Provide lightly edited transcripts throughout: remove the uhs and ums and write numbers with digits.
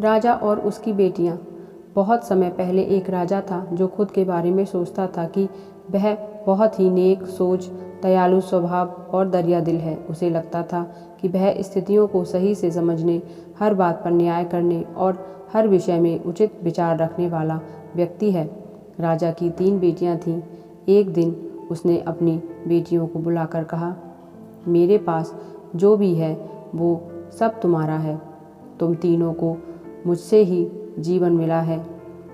राजा और उसकी बेटियां। बहुत समय पहले एक राजा था जो खुद के बारे में सोचता था कि वह बहुत ही नेक सोच, दयालु स्वभाव और दरिया दिल है। उसे लगता था कि वह स्थितियों को सही से समझने, हर बात पर न्याय करने और हर विषय में उचित विचार रखने वाला व्यक्ति है। राजा की 3 बेटियां थीं। एक दिन उसने अपनी बेटियों को बुलाकर कहा, मेरे पास जो भी है वो सब तुम्हारा है। तुम तीनों को मुझसे ही जीवन मिला है।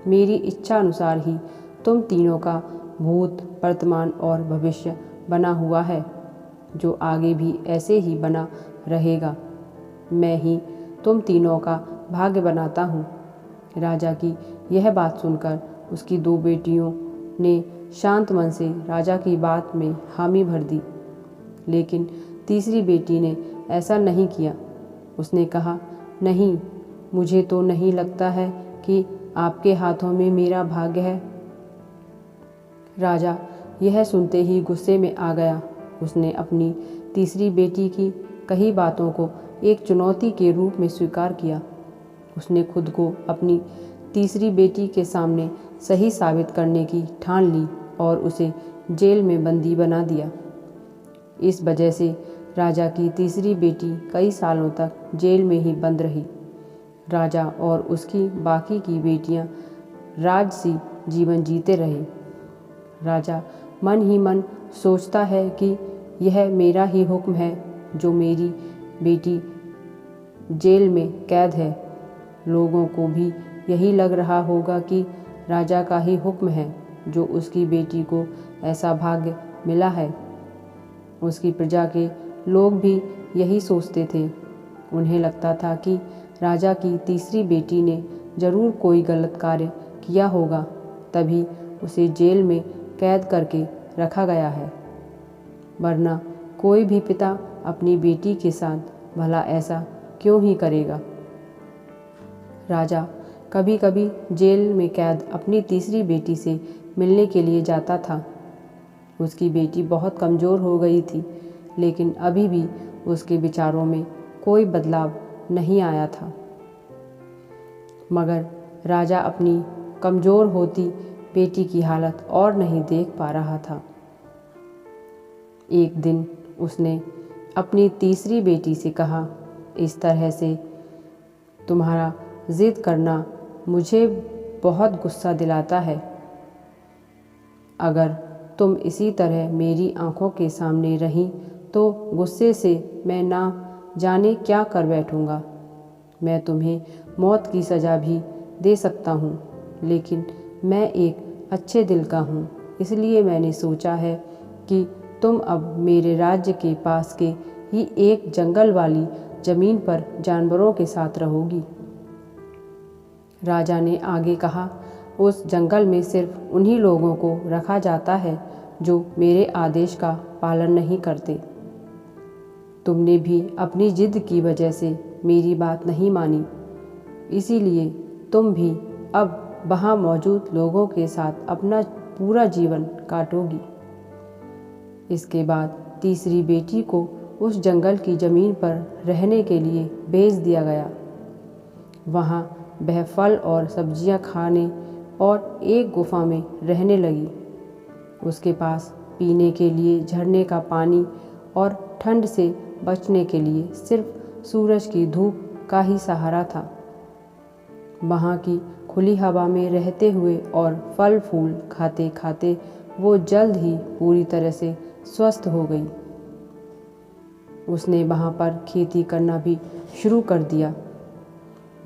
मेरी इच्छा अनुसार ही तुम तीनों का भूत, वर्तमान और भविष्य बना हुआ है, जो आगे भी ऐसे ही बना रहेगा। मैं ही तुम तीनों का भाग्य बनाता हूँ। राजा की यह बात सुनकर उसकी 2 बेटियों ने शांत मन से राजा की बात में हामी भर दी, लेकिन तीसरी बेटी ने ऐसा नहीं किया। उसने कहा, नहीं, मुझे तो नहीं लगता है कि आपके हाथों में मेरा भाग्य है। राजा यह सुनते ही गुस्से में आ गया। उसने अपनी तीसरी बेटी की कही बातों को एक चुनौती के रूप में स्वीकार किया। उसने खुद को अपनी तीसरी बेटी के सामने सही साबित करने की ठान ली और उसे जेल में बंदी बना दिया। इस वजह से राजा की तीसरी बेटी कई सालों तक जेल में ही बंद रही। राजा और उसकी बाकी की बेटियां राजसी जीवन जीते रहे। राजा मन ही मन सोचता है कि यह मेरा ही हुक्म है जो मेरी बेटी जेल में कैद है। लोगों को भी यही लग रहा होगा कि राजा का ही हुक्म है जो उसकी बेटी को ऐसा भाग्य मिला है। उसकी प्रजा के लोग भी यही सोचते थे। उन्हें लगता था कि राजा की तीसरी बेटी ने जरूर कोई गलत कार्य किया होगा, तभी उसे जेल में कैद करके रखा गया है। वरना कोई भी पिता अपनी बेटी के साथ भला ऐसा क्यों ही करेगा। राजा कभी कभी जेल में कैद अपनी तीसरी बेटी से मिलने के लिए जाता था। उसकी बेटी बहुत कमज़ोर हो गई थी, लेकिन अभी भी उसके विचारों में कोई बदलाव नहीं आया था। मगर राजा अपनी कमज़ोर होती बेटी की हालत और नहीं देख पा रहा था। एक दिन उसने अपनी तीसरी बेटी से कहा, इस तरह से तुम्हारा जिद करना मुझे बहुत गुस्सा दिलाता है। अगर तुम इसी तरह मेरी आंखों के सामने रही तो गुस्से से मैं ना जाने क्या कर बैठूंगा। मैं तुम्हें मौत की सज़ा भी दे सकता हूँ, लेकिन मैं एक अच्छे दिल का हूँ, इसलिए मैंने सोचा है कि तुम अब मेरे राज्य के पास के ही एक जंगल वाली ज़मीन पर जानवरों के साथ रहोगी। राजा ने आगे कहा, उस जंगल में सिर्फ उन्हीं लोगों को रखा जाता है जो मेरे आदेश का पालन नहीं करते। तुमने भी अपनी जिद की वजह से मेरी बात नहीं मानी, इसीलिए तुम भी अब वहाँ मौजूद लोगों के साथ अपना पूरा जीवन काटोगी। इसके बाद तीसरी बेटी को उस जंगल की ज़मीन पर रहने के लिए भेज दिया गया। वहाँ वह फल और सब्जियाँ खाने और एक गुफा में रहने लगी। उसके पास पीने के लिए झरने का पानी और ठंड से बचने के लिए सिर्फ सूरज की धूप का ही सहारा था। वहाँ की खुली हवा में रहते हुए और फल फूल खाते खाते वो जल्द ही पूरी तरह से स्वस्थ हो गई। उसने वहाँ पर खेती करना भी शुरू कर दिया।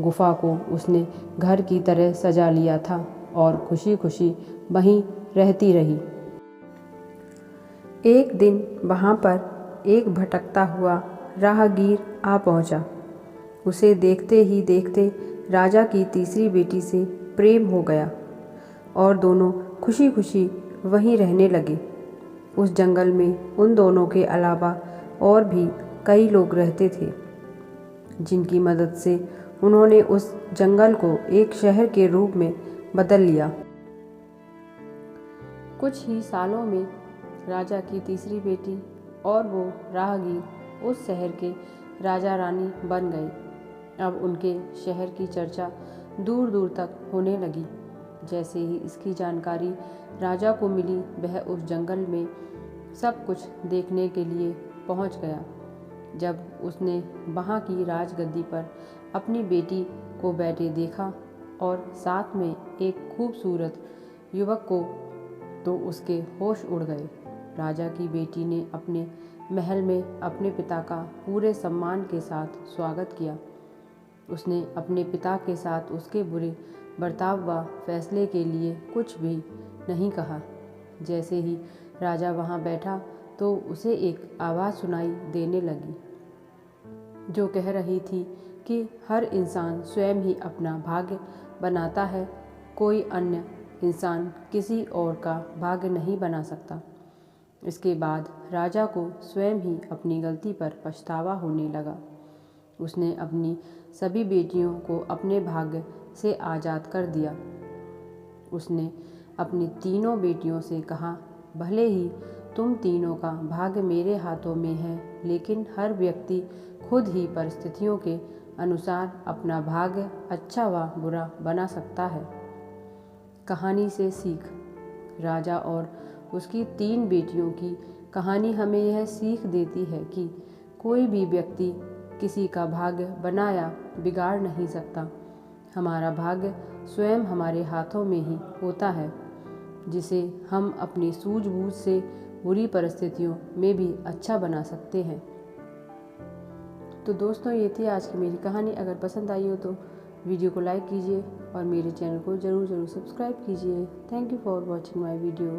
गुफा को उसने घर की तरह सजा लिया था और खुशी खुशी वहीं रहती रही। एक दिन वहाँ पर एक भटकता हुआ राहगीर आ पहुँचा। उसे देखते ही देखते राजा की तीसरी बेटी से प्रेम हो गया और दोनों खुशी खुशी वहीं रहने लगे। उस जंगल में उन दोनों के अलावा और भी कई लोग रहते थे, जिनकी मदद से उन्होंने उस जंगल को एक शहर के रूप में बदल लिया। कुछ ही सालों में राजा की तीसरी बेटी और वो राहगीर उस शहर के राजा रानी बन गए। अब उनके शहर की चर्चा दूर दूर तक होने लगी। जैसे ही इसकी जानकारी राजा को मिली, वह उस जंगल में सब कुछ देखने के लिए पहुंच गया। जब उसने वहां की राजगद्दी पर अपनी बेटी को बैठे देखा और साथ में एक खूबसूरत युवक को, तो उसके होश उड़ गए। राजा की बेटी ने अपने महल में अपने पिता का पूरे सम्मान के साथ स्वागत किया। उसने अपने पिता के साथ उसके बुरे बर्ताव व फैसले के लिए कुछ भी नहीं कहा। जैसे ही राजा वहां बैठा तो उसे एक आवाज़ सुनाई देने लगी, जो कह रही थी कि हर इंसान स्वयं ही अपना भाग्य बनाता है, कोई अन्य इंसान किसी और का भाग्य नहीं बना सकता। इसके बाद राजा को स्वयं ही अपनी गलती पर पछतावा होने लगा। उसने अपनी सभी बेटियों को अपने भाग्य से आज़ाद कर दिया। उसने अपनी तीनों बेटियों से कहा, भले ही तुम तीनों का भाग्य मेरे हाथों में है, लेकिन हर व्यक्ति खुद ही परिस्थितियों के अनुसार अपना भाग्य अच्छा व बुरा बना सकता है। कहानी से सीख। राजा और उसकी 3 बेटियों की कहानी हमें यह सीख देती है कि कोई भी व्यक्ति किसी का भाग्य बना या बिगाड़ नहीं सकता। हमारा भाग्य स्वयं हमारे हाथों में ही होता है, जिसे हम अपनी सूझबूझ से बुरी परिस्थितियों में भी अच्छा बना सकते हैं। तो दोस्तों, ये थी आज की मेरी कहानी। अगर पसंद आई हो तो वीडियो को लाइक कीजिए और मेरे चैनल को ज़रूर सब्सक्राइब कीजिए। Thank you for watching my video.